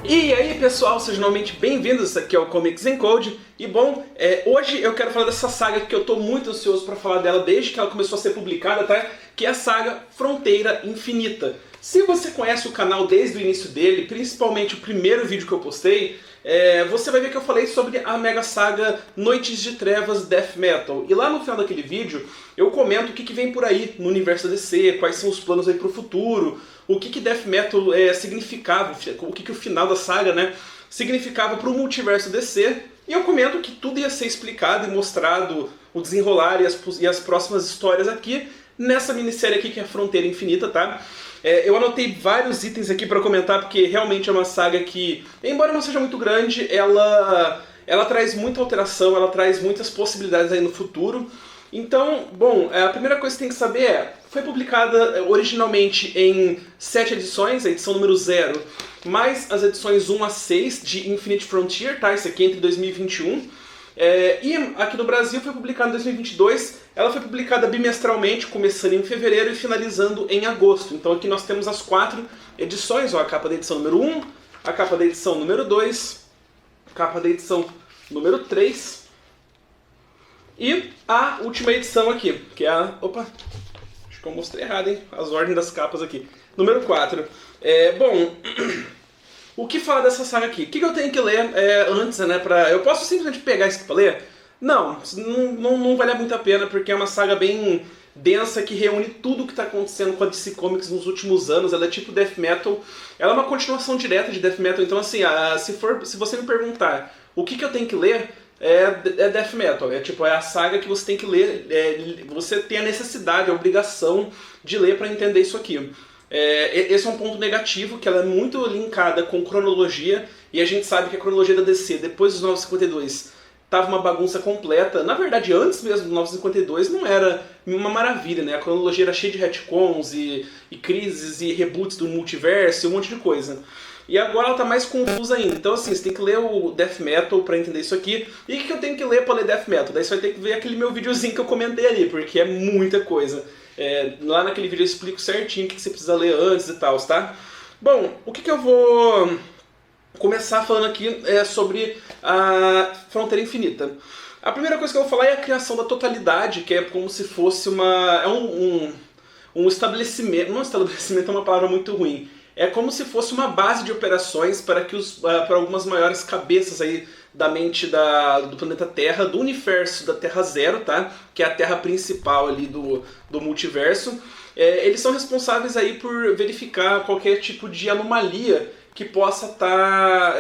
E aí pessoal, sejam novamente bem-vindos, isso aqui é o Comics Encode. E bom, hoje eu quero falar dessa saga que eu tô muito ansioso pra falar dela desde que ela começou a ser publicada, tá? Que é a saga Fronteira Infinita. Se você conhece o canal desde o início dele, principalmente o primeiro vídeo que eu postei, você vai ver que eu falei sobre a mega saga Noites de Trevas Death Metal. E lá no final daquele vídeo eu comento o que vem por aí no universo da DC, quais são os planos aí pro futuro, o que Death Metal significava, o que o final da saga, né, significava pro multiverso DC. E eu comento que tudo ia ser explicado e mostrado, o desenrolar e as próximas histórias aqui, nessa minissérie aqui que é a Fronteira Infinita, tá? Eu anotei vários itens aqui para comentar, porque realmente é uma saga que, embora não seja muito grande, ela traz muita alteração, ela traz muitas possibilidades aí no futuro. Então, bom, a primeira coisa que você tem que saber foi publicada originalmente em 7 edições, a edição número 0, mais as edições 1 a 6 de Infinite Frontier, tá? Isso aqui é entre 2021. E aqui no Brasil foi publicada em 2022, ela foi publicada bimestralmente, começando em fevereiro e finalizando em agosto. Então aqui nós temos as 4 edições, ó, a capa da edição número 1, a capa da edição número 2, a capa da edição número 3 e a última edição aqui, que é a... Opa, acho que eu mostrei errado, hein? As ordens das capas aqui. Número 4. Bom... O que falar dessa saga aqui? O que eu tenho que ler antes, né? Eu posso simplesmente pegar isso aqui pra ler? Não vale muito a pena, porque é uma saga bem densa que reúne tudo o que está acontecendo com a DC Comics nos últimos anos. Ela é tipo Death Metal. Ela é uma continuação direta de Death Metal. Então, assim, se você me perguntar o que eu tenho que ler, é Death Metal. É a saga que você tem que ler. Você tem a necessidade, a obrigação de ler para entender isso aqui. Esse é um ponto negativo, que ela é muito linkada com cronologia, e a gente sabe que a cronologia da DC, depois dos 952, estava uma bagunça completa. Na verdade, antes mesmo do 952 não era uma maravilha, né? A cronologia era cheia de retcons e crises e reboots do multiverso e um monte de coisa. E agora ela tá mais confusa ainda. Então assim, você tem que ler o Death Metal pra entender isso aqui. E o que eu tenho que ler pra ler Death Metal? Daí você vai ter que ver aquele meu videozinho que eu comentei ali, porque é muita coisa. Lá naquele vídeo eu explico certinho o que você precisa ler antes e tal, tá? Bom, o que eu vou começar falando aqui sobre a Fronteira Infinita. A primeira coisa que eu vou falar é a criação da totalidade, que é como se fosse um estabelecimento. Não, estabelecimento é uma palavra muito ruim. É como se fosse uma base de operações para algumas maiores cabeças aí da mente do planeta Terra, do universo da Terra Zero, tá? Que é a Terra principal ali do multiverso. Eles são responsáveis aí por verificar qualquer tipo de anomalia que possa estar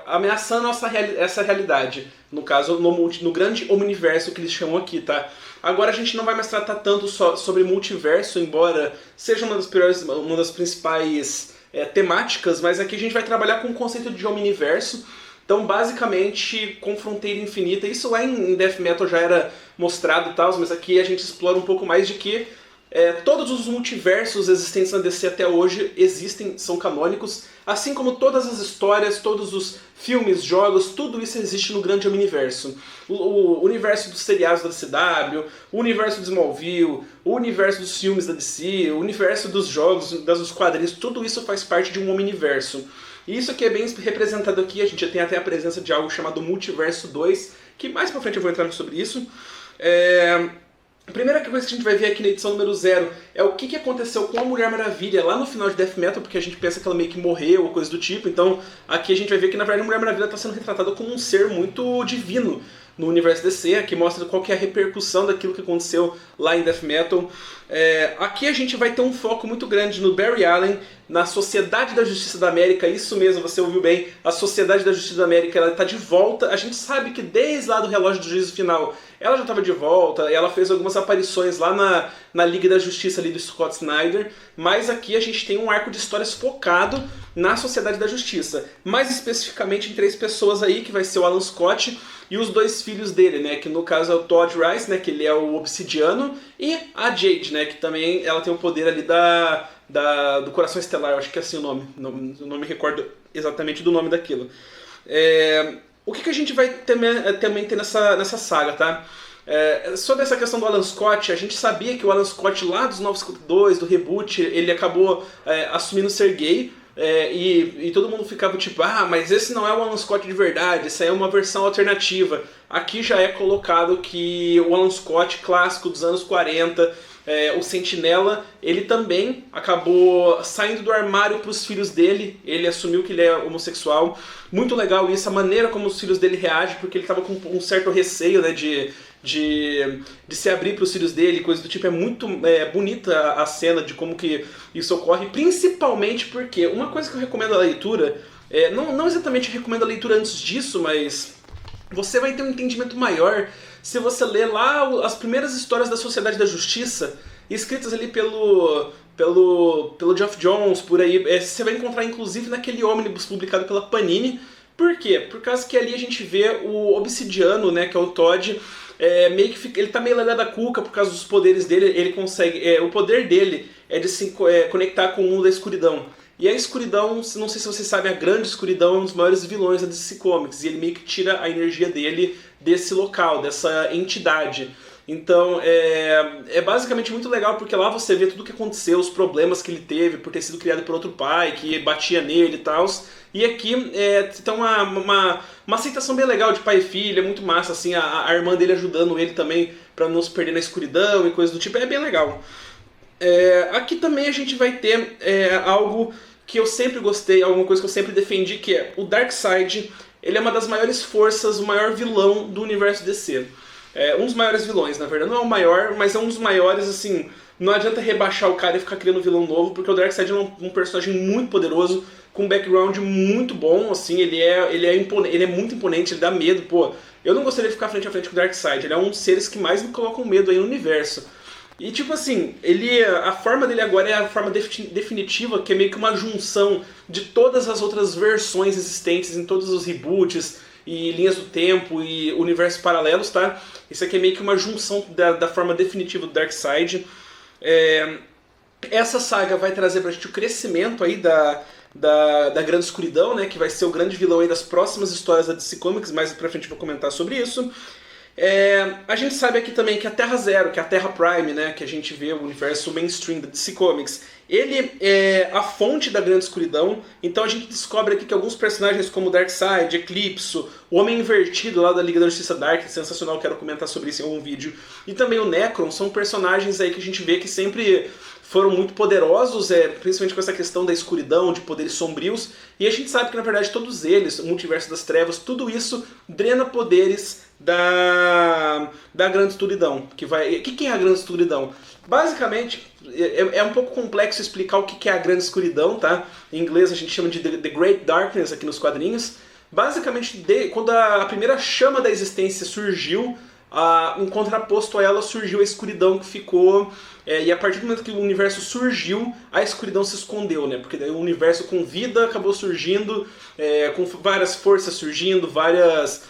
ameaçando essa realidade. No caso, no grande omniverso que eles chamam aqui, tá? Agora a gente não vai mais tratar tanto só sobre multiverso, embora seja uma das principais temáticas, mas aqui a gente vai trabalhar com o conceito de omniverso. Então, basicamente, com Fronteira Infinita, isso lá em Death Metal já era mostrado e tal, mas aqui a gente explora um pouco mais de que todos os multiversos existentes na DC até hoje existem, são canônicos, assim como todas as histórias, todos os filmes, jogos, tudo isso existe no grande universo. O universo dos seriados da CW, o universo de Smallville, o universo dos filmes da DC, o universo dos jogos, dos quadrinhos, tudo isso faz parte de um omniverso. E isso aqui é bem representado aqui, a gente já tem até a presença de algo chamado Multiverso 2, que mais pra frente eu vou entrar sobre isso. A primeira coisa que a gente vai ver aqui na edição número 0 é o que aconteceu com a Mulher Maravilha lá no final de Death Metal, porque a gente pensa que ela meio que morreu ou coisa do tipo. Então aqui a gente vai ver que na verdade a Mulher Maravilha está sendo retratada como um ser muito divino no universo DC, que mostra qual que é a repercussão daquilo que aconteceu lá em Death Metal. Aqui a gente vai ter um foco muito grande no Barry Allen, na Sociedade da Justiça da América. Isso mesmo, você ouviu bem, a Sociedade da Justiça da América, ela está de volta. A gente sabe que desde lá do Relógio do Juízo Final ela já estava de volta, ela fez algumas aparições lá na Liga da Justiça ali do Scott Snyder, mas aqui a gente tem um arco de histórias focado na Sociedade da Justiça, mais especificamente em 3 pessoas aí, que vai ser o Alan Scott e os 2 filhos dele, né, que no caso é o Todd Rice, né, que ele é o Obsidiano, e a Jade, né, que também ela tem o poder ali do Coração Estelar, eu acho que é assim o nome, não me recordo exatamente do nome daquilo. O que a gente vai também ter nessa saga, tá? Sobre essa questão do Alan Scott, a gente sabia que o Alan Scott lá dos 952, do reboot, ele acabou assumindo ser gay. e todo mundo ficava tipo, ah, mas esse não é o Alan Scott de verdade, essa é uma versão alternativa. Aqui já é colocado que o Alan Scott clássico dos anos 40, o Sentinela, ele também acabou saindo do armário para os filhos dele, ele assumiu que ele é homossexual. Muito legal isso, a maneira como os filhos dele reagem, porque ele estava com um certo receio, né, de se abrir para os filhos dele, coisa do tipo. É muito bonita a cena de como que isso ocorre, principalmente porque uma coisa que eu recomendo a leitura, não exatamente recomendo a leitura antes disso, mas você vai ter um entendimento maior se você ler lá as primeiras histórias da Sociedade da Justiça, escritas ali pelo Geoff Johns, por aí. Você vai encontrar inclusive naquele ônibus publicado pela Panini. Por quê? Por causa que ali a gente vê o Obsidiano, né, que é o Todd, meio que ele tá meio lelé da cuca por causa dos poderes dele. Ele consegue, o poder dele é de se conectar com o mundo da escuridão. E a escuridão, não sei se vocês sabem, a grande escuridão é um dos maiores vilões da DC Comics, e ele meio que tira a energia dele desse local, dessa entidade. Então é basicamente muito legal, porque lá você vê tudo o que aconteceu, os problemas que ele teve por ter sido criado por outro pai, que batia nele e tal. E aqui tem uma aceitação bem legal de pai e filho, é muito massa, assim, a irmã dele ajudando ele também pra não se perder na escuridão e coisa do tipo, é bem legal. Aqui também a gente vai ter algo que eu sempre gostei, alguma coisa que eu sempre defendi, que é o Darkseid. Ele é uma das maiores forças, o maior vilão do universo DC. Um dos maiores vilões, na verdade. Não é o maior, mas é um dos maiores, assim. Não adianta rebaixar o cara e ficar criando vilão novo, porque o Darkseid é um personagem muito poderoso, com um background muito bom, assim. Ele é muito imponente, ele dá medo. Pô, eu não gostaria de ficar frente a frente com o Darkseid. Ele é um dos seres que mais me colocam medo aí no universo. E tipo assim, a forma dele agora é a forma definitiva, que é meio que uma junção de todas as outras versões existentes em todos os reboots e linhas do tempo e universos paralelos, tá? Isso aqui é meio que uma junção da forma definitiva do Darkseid. Essa saga vai trazer pra gente o crescimento aí da Grande Escuridão, né? Que vai ser o grande vilão aí das próximas histórias da DC Comics, mais pra frente eu vou comentar sobre isso. A gente sabe aqui também que a Terra Zero, que é a Terra Prime, né, que a gente vê o universo mainstream da DC Comics, ele é a fonte da Grande Escuridão. Então a gente descobre aqui que alguns personagens como Darkseid, Eclipso, o Homem Invertido lá da Liga da Justiça Dark, sensacional, quero comentar sobre isso em algum vídeo, e também o Necron, são personagens aí que a gente vê que sempre foram muito poderosos, principalmente com essa questão da escuridão, de poderes sombrios, e a gente sabe que na verdade todos eles, o Multiverso das Trevas, tudo isso drena poderes da Grande Escuridão. O que é a Grande Escuridão? Basicamente, é um pouco complexo explicar o que é a Grande Escuridão, tá? Em inglês a gente chama de The Great Darkness aqui nos quadrinhos. Basicamente, quando a primeira chama da existência surgiu, em contraposto a ela surgiu a escuridão que ficou... e a partir do momento que o universo surgiu, a escuridão se escondeu, né? Porque daí o universo com vida acabou surgindo, com várias forças surgindo, várias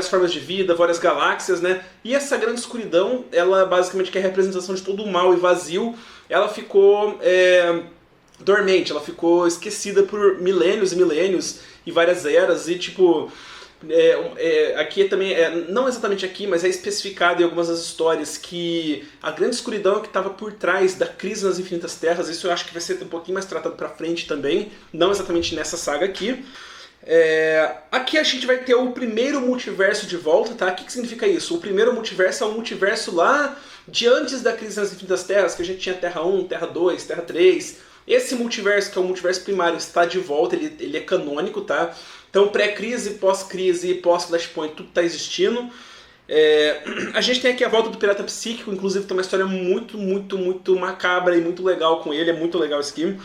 formas de vida, várias galáxias, né? E essa grande escuridão, ela basicamente que é a representação de todo o mal e vazio, ela ficou dormente, ela ficou esquecida por milênios e milênios e várias eras, e tipo... aqui também, não exatamente aqui, mas é especificado em algumas das histórias que a grande escuridão é que estava por trás da crise nas Infinitas Terras. Isso eu acho que vai ser um pouquinho mais tratado pra frente também, não exatamente nessa saga aqui. Aqui a gente vai ter o primeiro multiverso de volta, tá? O que significa isso? O primeiro multiverso é o multiverso lá de antes da crise nas Infinitas Terras, que a gente tinha Terra 1, Terra 2, Terra 3. Esse multiverso, que é o multiverso primário, está de volta, ele é canônico, tá? Então pré-crise, pós-crise, pós-Flashpoint, tudo está existindo. A gente tem aqui a volta do Pirata Psíquico, inclusive tem uma história muito, muito, muito macabra e muito legal com ele, é muito legal esse aqui.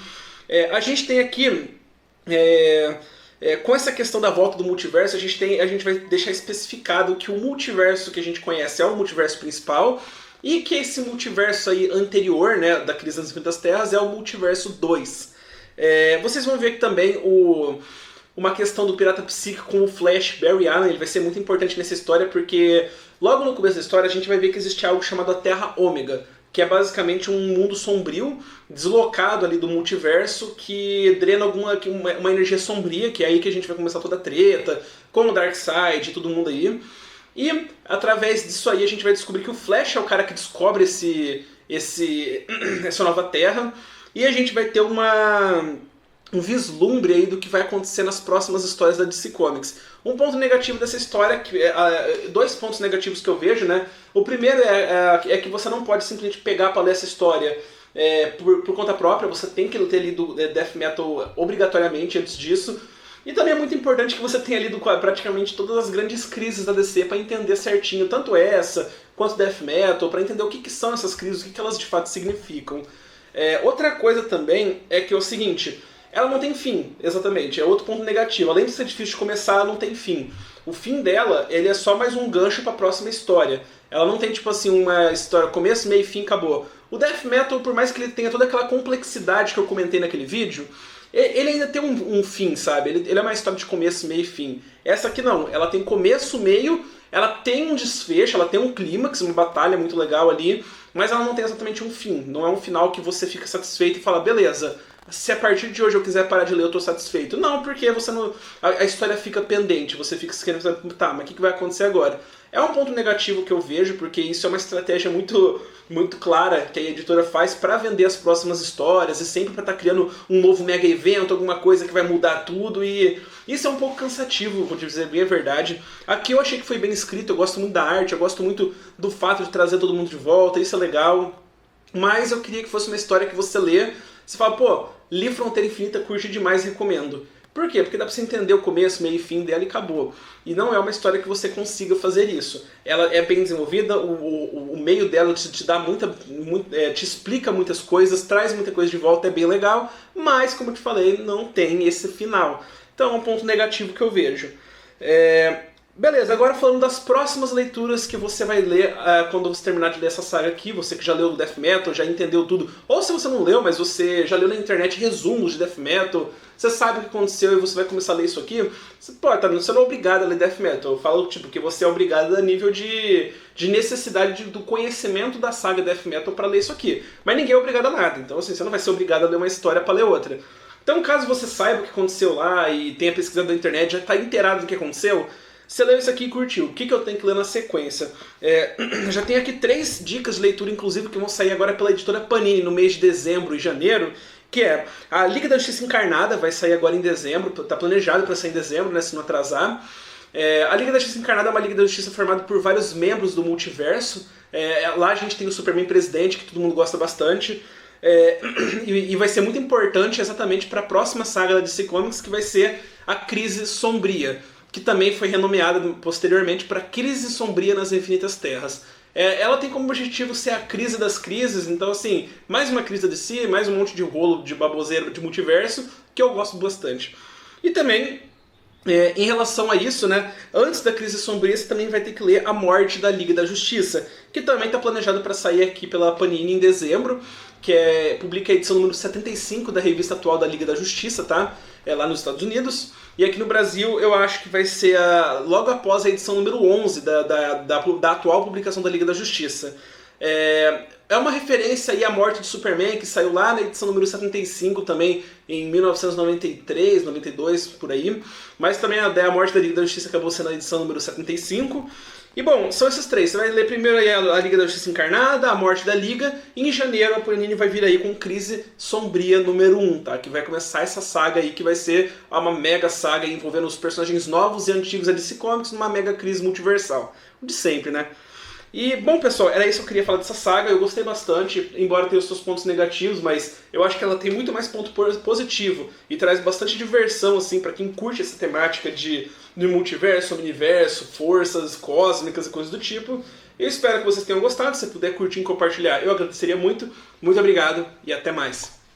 A gente tem aqui... com essa questão da volta do multiverso, a gente vai deixar especificado que o multiverso que a gente conhece é o multiverso principal, e que esse multiverso aí anterior, né, da Crise das Infinitas Terras, é o multiverso 2. Vocês vão ver que também uma questão do Pirata Psíquico com o Flash, Barry Allen, ele vai ser muito importante nessa história, porque logo no começo da história a gente vai ver que existe algo chamado a Terra Ômega, que é basicamente um mundo sombrio, deslocado ali do multiverso, que drena uma energia sombria, que é aí que a gente vai começar toda a treta, com o Darkseid e todo mundo aí. E através disso aí a gente vai descobrir que o Flash é o cara que descobre essa nova Terra, e a gente vai ter um vislumbre aí do que vai acontecer nas próximas histórias da DC Comics. Um ponto negativo dessa história, dois pontos negativos que eu vejo, né? O primeiro é que você não pode simplesmente pegar para ler essa história por conta própria, você tem que ter lido Death Metal obrigatoriamente antes disso. E também é muito importante que você tenha lido praticamente todas as grandes crises da DC para entender certinho, tanto essa quanto Death Metal, para entender o que são essas crises, o que elas de fato significam. Outra coisa também é que é o seguinte, ela não tem fim, exatamente, é outro ponto negativo. Além de ser difícil de começar, ela não tem fim. O fim dela, ele é só mais um gancho para a próxima história. Ela não tem, tipo assim, uma história começo, meio e fim, acabou. O Death Metal, por mais que ele tenha toda aquela complexidade que eu comentei naquele vídeo, ele ainda tem um fim, sabe? Ele é uma história de começo, meio e fim. Essa aqui não, ela tem começo, meio, ela tem um desfecho, ela tem um clímax, uma batalha muito legal ali, mas ela não tem exatamente um fim. Não é um final que você fica satisfeito e fala, beleza, se a partir de hoje eu quiser parar de ler, eu tô satisfeito. Não, porque você não, a história fica pendente, você fica querendo, tá, mas o que vai acontecer agora? É um ponto negativo que eu vejo, porque isso é uma estratégia muito clara que a editora faz para vender as próximas histórias e sempre para estar criando um novo mega evento, alguma coisa que vai mudar tudo, e isso é um pouco cansativo, vou dizer bem a verdade. Aqui eu achei que foi bem escrito, eu gosto muito da arte, eu gosto muito do fato de trazer todo mundo de volta, isso é legal, mas eu queria que fosse uma história que você lê, você fala, pô, li Fronteira Infinita, curti demais, recomendo. Por quê? Porque dá pra você entender o começo, meio e fim dela e acabou. E não é uma história que você consiga fazer isso. Ela é bem desenvolvida, o meio dela te dá te explica muitas coisas, traz muita coisa de volta, é bem legal, mas, como eu te falei, não tem esse final. Então é um ponto negativo que eu vejo. Beleza, agora falando das próximas leituras que você vai ler quando você terminar de ler essa saga aqui, você que já leu Death Metal, já entendeu tudo, ou se você não leu, mas você já leu na internet resumos de Death Metal, você sabe o que aconteceu e você vai começar a ler isso aqui, você não é obrigado a ler Death Metal, eu falo que você é obrigado a nível de necessidade do conhecimento da saga Death Metal para ler isso aqui, mas ninguém é obrigado a nada, então assim, você não vai ser obrigado a ler uma história para ler outra. Então caso você saiba o que aconteceu lá e tenha pesquisado na internet, já está inteirado do que aconteceu, você leu isso aqui e curtiu. O que eu tenho que ler na sequência? Já tenho aqui 3 dicas de leitura, inclusive, que vão sair agora pela editora Panini no mês de dezembro e janeiro, que é a Liga da Justiça Encarnada, vai sair agora em dezembro, está planejado para sair em dezembro, né, se não atrasar. A Liga da Justiça Encarnada é uma Liga da Justiça formada por vários membros do multiverso. Lá a gente tem o Superman Presidente, que todo mundo gosta bastante. E vai ser muito importante exatamente para a próxima saga da DC Comics, que vai ser a Crise Sombria, que também foi renomeada posteriormente para Crise Sombria nas Infinitas Terras. Ela tem como objetivo ser a crise das crises, então assim, mais uma crise da DC, mais um monte de rolo de baboseiro de multiverso, que eu gosto bastante. E também, em relação a isso, né, antes da Crise Sombria você também vai ter que ler A Morte da Liga da Justiça, que também está planejado para sair aqui pela Panini em dezembro, que publica a edição número 75 da revista atual da Liga da Justiça, tá? Lá nos Estados Unidos. E aqui no Brasil eu acho que vai ser logo após a edição número 11 da atual publicação da Liga da Justiça. É uma referência aí à morte de Superman, que saiu lá na edição número 75 também, em 1993, 92, por aí. Mas também a morte da Liga da Justiça acabou sendo a edição número 75. E bom, são esses 3. Você vai ler primeiro aí a Liga da Justiça Encarnada, a Morte da Liga, e em janeiro a Panini vai vir aí com Crise Sombria número 1, tá? Que vai começar essa saga aí, que vai ser uma mega saga envolvendo os personagens novos e antigos da DC Comics numa mega crise multiversal. O de sempre, né? E, bom pessoal, era isso que eu queria falar dessa saga, eu gostei bastante, embora tenha os seus pontos negativos, mas eu acho que ela tem muito mais ponto positivo e traz bastante diversão, assim, pra quem curte essa temática de multiverso, omniverso, forças cósmicas e coisas do tipo. Eu espero que vocês tenham gostado, se puder curtir e compartilhar, eu agradeceria muito. Muito obrigado e até mais.